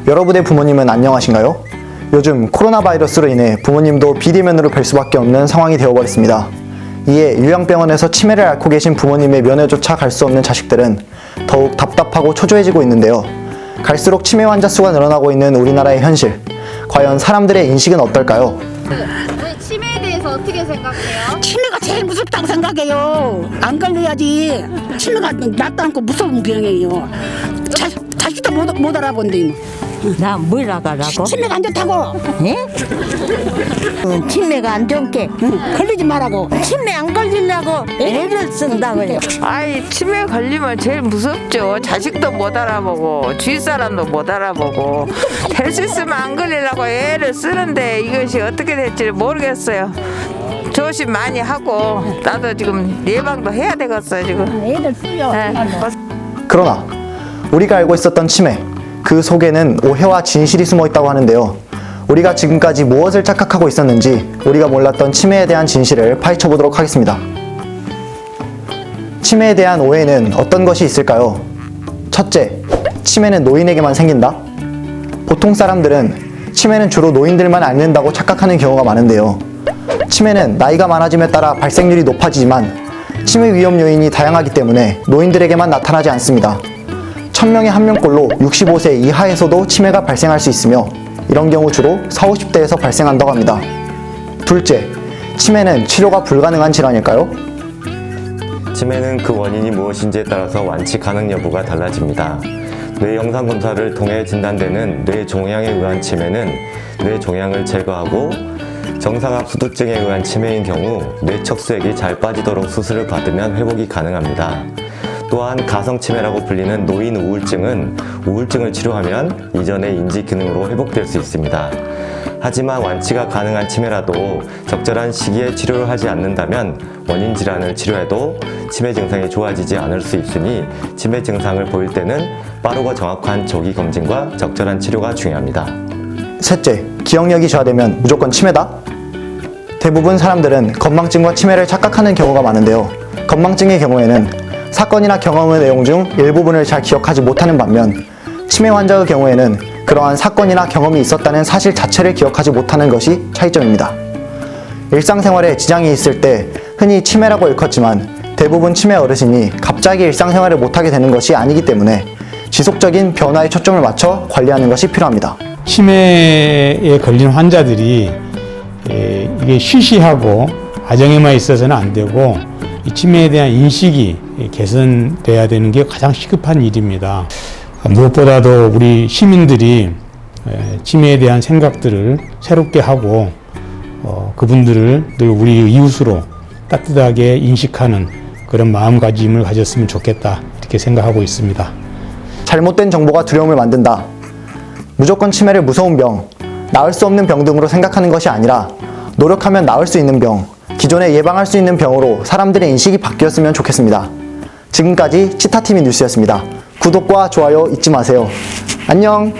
여러분의 부모님은 안녕하신가요? 요즘 코로나 바이러스로 인해 부모님도 비대면으로 뵐 수밖에 없는 상황이 되어버렸습니다. 이에 요양병원에서 치매를 앓고 계신 부모님의 면회조차 갈 수 없는 자식들은 더욱 답답하고 초조해지고 있는데요. 갈수록 치매 환자 수가 늘어나고 있는 우리나라의 현실. 과연 사람들의 인식은 어떨까요? 치매에 대해서 어떻게 생각해요? 치매가 제일 무섭다고 생각해요. 안 걸려야지. 치매가 낫도 않고 무서운 병이에요. 자식도 못 알아본대. 나 뭘 나가라고? 치매가 안 좋다고. 예? 치매가 안 좋게 걸리지 말라고. 치매 안 걸리려고 애를 쓴다고요. 아이, 치매 걸리면 제일 무섭죠. 자식도 못 알아보고 주위 사람도 못 알아보고 될 수 있으면 안 걸리려고 애를 쓰는데 이것이 어떻게 될지 모르겠어요. 조심 많이 하고 나도 지금 예방도 해야 되겠어요 지금. 애들 쓰여. 그러나 우리가 알고 있었던 치매, 그 속에는 오해와 진실이 숨어 있다고 하는데요. 우리가 지금까지 무엇을 착각하고 있었는지 우리가 몰랐던 치매에 대한 진실을 파헤쳐 보도록 하겠습니다. 치매에 대한 오해는 어떤 것이 있을까요? 첫째, 치매는 노인에게만 생긴다? 보통 사람들은 치매는 주로 노인들만 앓는다고 착각하는 경우가 많은데요. 치매는 나이가 많아짐에 따라 발생률이 높아지지만 치매 위험 요인이 다양하기 때문에 노인들에게만 나타나지 않습니다. 1000명에 1명꼴로 65세 이하에서도 치매가 발생할 수 있으며 이런 경우 주로 40, 50대에서 발생한다고 합니다. 둘째, 치매는 치료가 불가능한 질환일까요? 치매는 그 원인이 무엇인지에 따라서 완치 가능 여부가 달라집니다. 뇌 영상 검사를 통해 진단되는 뇌 종양에 의한 치매는 뇌 종양을 제거하고 정상압수두증에 의한 치매인 경우 뇌 척수액이 잘 빠지도록 수술을 받으면 회복이 가능합니다. 또한 가성치매라고 불리는 노인 우울증은 우울증을 치료하면 이전의 인지 기능으로 회복될 수 있습니다. 하지만 완치가 가능한 치매라도 적절한 시기에 치료를 하지 않는다면 원인 질환을 치료해도 치매 증상이 좋아지지 않을 수 있으니 치매 증상을 보일 때는 빠르고 정확한 조기 검진과 적절한 치료가 중요합니다. 셋째, 기억력이 저하되면 무조건 치매다? 대부분 사람들은 건망증과 치매를 착각하는 경우가 많은데요. 건망증의 경우에는 사건이나 경험의 내용 중 일부분을 잘 기억하지 못하는 반면 치매 환자의 경우에는 그러한 사건이나 경험이 있었다는 사실 자체를 기억하지 못하는 것이 차이점입니다. 일상생활에 지장이 있을 때 흔히 치매라고 일컫지만 대부분 치매 어르신이 갑자기 일상생활을 못하게 되는 것이 아니기 때문에 지속적인 변화에 초점을 맞춰 관리하는 것이 필요합니다. 치매에 걸린 환자들이 이게 쉬쉬하고 가정에만 있어서는 안 되고 이 치매에 대한 인식이 개선돼야 되는 게 가장 시급한 일입니다. 무엇보다도 우리 시민들이 치매에 대한 생각들을 새롭게 하고 그분들을 늘 우리 이웃으로 따뜻하게 인식하는 그런 마음가짐을 가졌으면 좋겠다 이렇게 생각하고 있습니다. 잘못된 정보가 두려움을 만든다. 무조건 치매를 무서운 병, 나을 수 없는 병 등으로 생각하는 것이 아니라 노력하면 나을 수 있는 병, 기존에 예방할 수 있는 병으로 사람들의 인식이 바뀌었으면 좋겠습니다. 지금까지 치타TV 뉴스였습니다. 구독과 좋아요 잊지 마세요. 안녕!